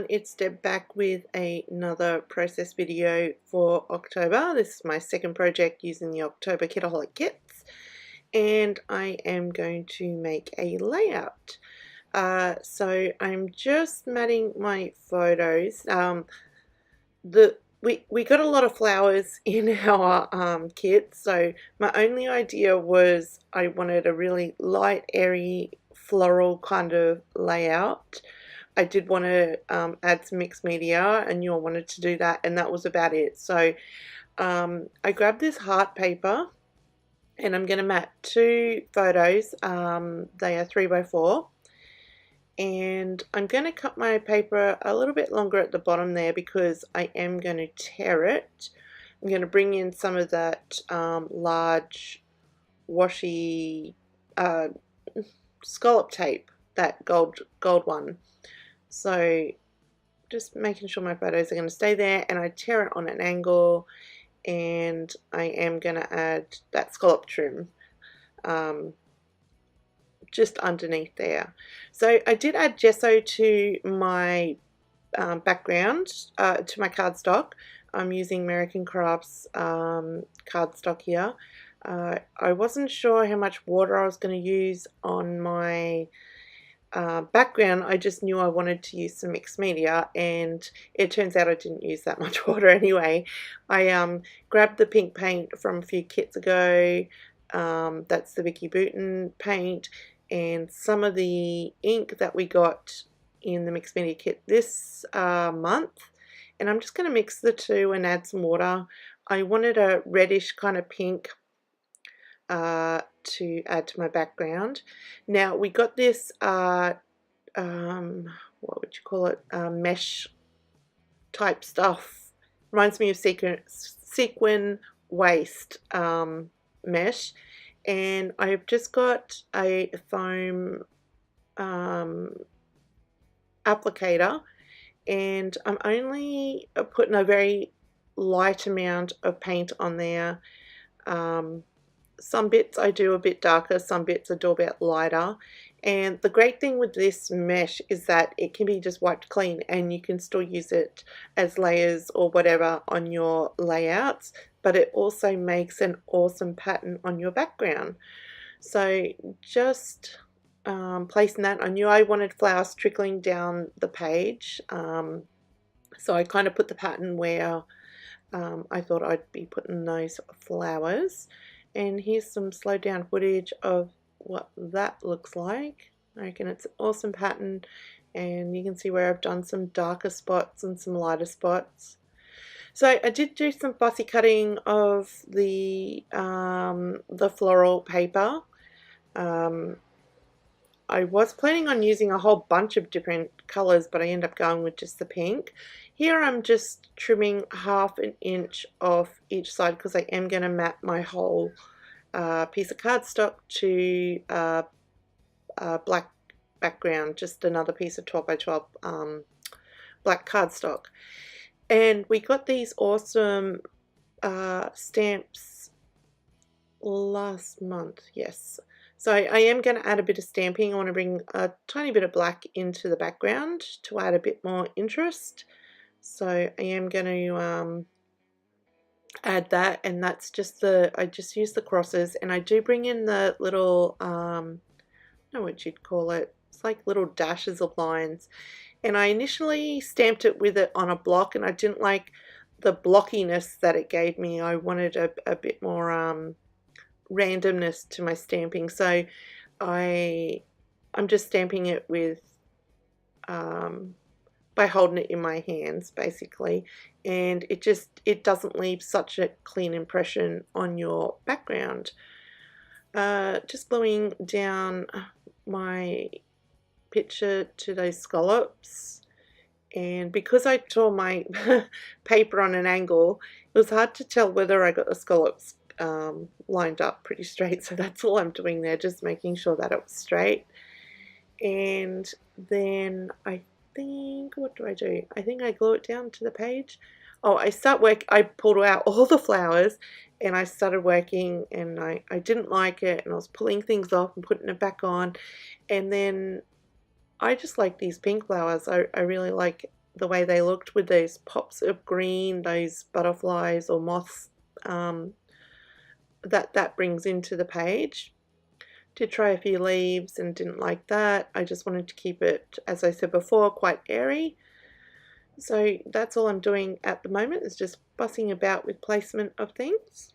it's Deb back with another process video for October. This is my second project using the October Kitaholic kits, and I am going to make a layout. So I'm just matting my photos. We got a lot of flowers in our kit, so my only idea was I wanted a really light, airy, floral kind of layout. I did want to add some mixed media, and you all wanted to do that, and that was about it. So I grabbed this heart paper, and I'm going to mat two photos. They are 3x4, and I'm going to cut my paper a little bit longer at the bottom there because I am going to tear it. I'm going to bring in some of that large washi scallop tape, that gold one. So just making sure my photos are going to stay there, and I tear it on an angle, and I am going to add that scallop trim just underneath there. So I did add gesso to my background, to my cardstock. I'm using American Crafts cardstock here. I wasn't sure how much water I was going to use on my background. I just knew I wanted to use some mixed media, and it turns out I didn't use that much water anyway. I grabbed the pink paint from a few kits ago. That's the Vicki Boutin paint, and some of the ink that we got in the mixed media kit this month, and I'm just going to mix the two and add some water. I wanted a reddish kind of pink to add to my background. Now we got this what would you call it, mesh type stuff. Reminds me of sequin waist mesh, and I've just got a foam applicator, and I'm only putting a very light amount of paint on there. Some bits I do a bit darker, some bits I do a bit lighter. And the great thing with this mesh is that it can be just wiped clean, and you can still use it as layers or whatever on your layouts, but it also makes an awesome pattern on your background. So just placing that, I knew I wanted flowers trickling down the page, so I kind of put the pattern where I thought I'd be putting those flowers. And here's some slowed down footage of what that looks like. I reckon it's an awesome pattern, and you can see where I've done some darker spots and some lighter spots. So I did do some fussy cutting of the floral paper. I was planning on using a whole bunch of different colors, but I ended up going with just the pink. Here I'm just trimming 1/2 inch off each side because I am going to mat my whole piece of cardstock to black background, just another piece of 12x12 black cardstock. And we got these awesome stamps last month, yes. So I am going to add a bit of stamping. I want to bring a tiny bit of black into the background to add a bit more interest. So I am going to add that, and that's just I just use the crosses, and I do bring in the little, I don't know what you'd call it, it's like little dashes of lines. And I initially stamped it with it on a block, and I didn't like the blockiness that it gave me. I wanted a bit more randomness to my stamping, so I'm just stamping it with by holding it in my hands basically, and it doesn't leave such a clean impression on your background. Just gluing down my picture to those scallops, and because I tore my paper on an angle, it was hard to tell whether I got the scallops lined up pretty straight, so that's all I'm doing there, just making sure that it was straight. And then I think, what do? I think I glue it down to the page. Oh, I pulled out all the flowers, and I started working, and I didn't like it, and I was pulling things off and putting it back on. And then I just like these pink flowers. I really like the way they looked with those pops of green, those butterflies or moths that brings into the page. Did try a few leaves and didn't like that. I just wanted to keep it, as I said before, quite airy. So that's all I'm doing at the moment, is just fussing about with placement of things.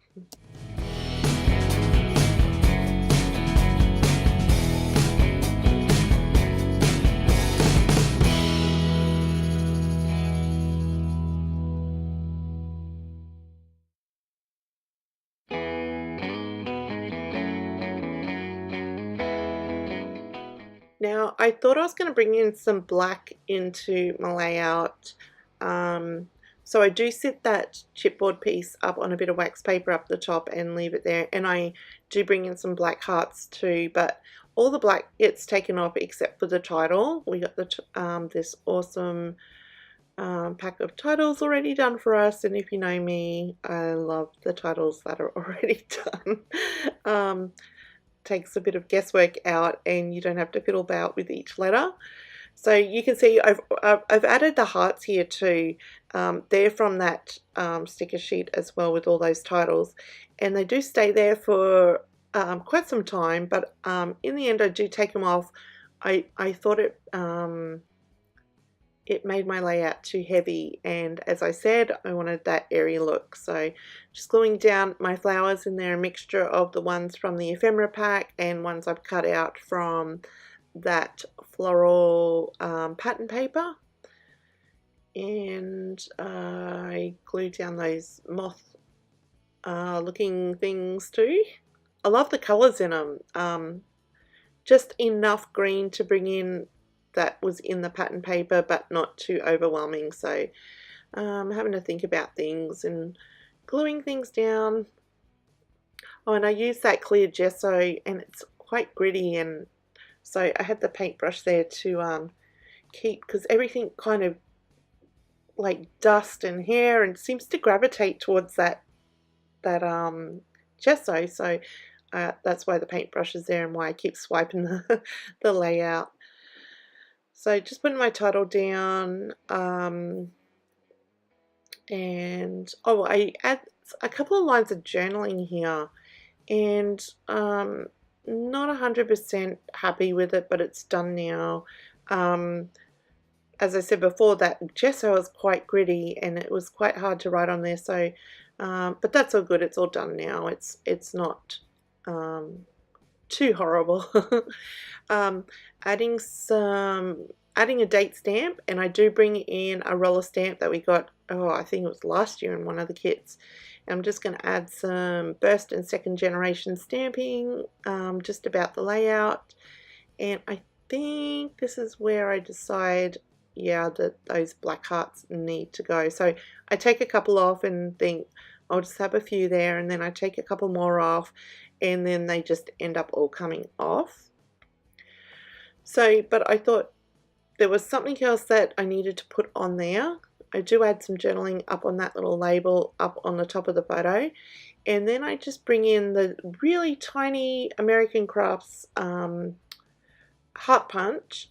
Now, I thought I was going to bring in some black into my layout. So I do set that chipboard piece up on a bit of wax paper up the top and leave it there. And I do bring in some black hearts too, but all the black gets taken off except for the title. We got the this awesome pack of titles already done for us, and if you know me, I love the titles that are already done. Takes a bit of guesswork out and you don't have to fiddle about with each letter. So you can see I've added the hearts here too. They're from that sticker sheet as well with all those titles, and they do stay there for quite some time, but in the end I do take them off. I thought it made my layout too heavy, and as I said, I wanted that airy look. So just gluing down my flowers, and they're a mixture of the ones from the ephemera pack and ones I've cut out from that floral pattern paper. And I glued down those moth looking things too. I love the colours in them. Just enough green to bring in that was in the pattern paper, but not too overwhelming. So having to think about things and gluing things down. Oh, and I use that clear gesso, and it's quite gritty, and so I had the paintbrush there to keep, because everything kind of like dust and hair and seems to gravitate towards that gesso. So that's why the paintbrush is there and why I keep swiping the layout. So just putting my title down, and oh, I add a couple of lines of journaling here, and not 100% happy with it, but it's done now. As I said before, that gesso is quite gritty and it was quite hard to write on there. So, but that's all good. It's all done now. It's not too horrible. Adding a date stamp, and I do bring in a roller stamp that we got, oh, I think it was last year in one of the kits. I'm just going to add some first and second generation stamping just about the layout, and I think this is where I decide, yeah, that those black hearts need to go. So I take a couple off and think I'll just have a few there, and then I take a couple more off, and then they just end up all coming off. So, but I thought there was something else that I needed to put on there. I do add some journaling up on that little label up on the top of the photo, and then I just bring in the really tiny American Crafts heart punch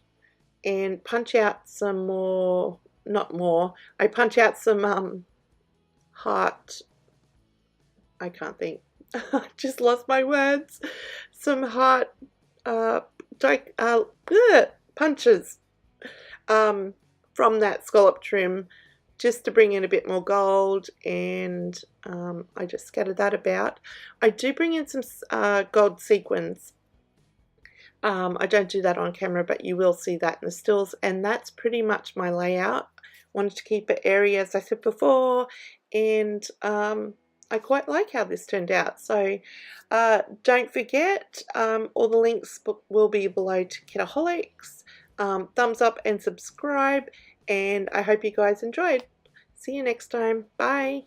and punch out some more, not more, I punch out some heart, I can't think, I just lost my words, some heart punches from that scallop trim, just to bring in a bit more gold, and I just scattered that about. I do bring in some gold sequins. I don't do that on camera, but you will see that in the stills, and that's pretty much my layout. Wanted to keep it airy, as I said before, and I quite like how this turned out. So don't forget, all the links will be below to Kitaholics. Thumbs up and subscribe, and I hope you guys enjoyed. See you next time. Bye.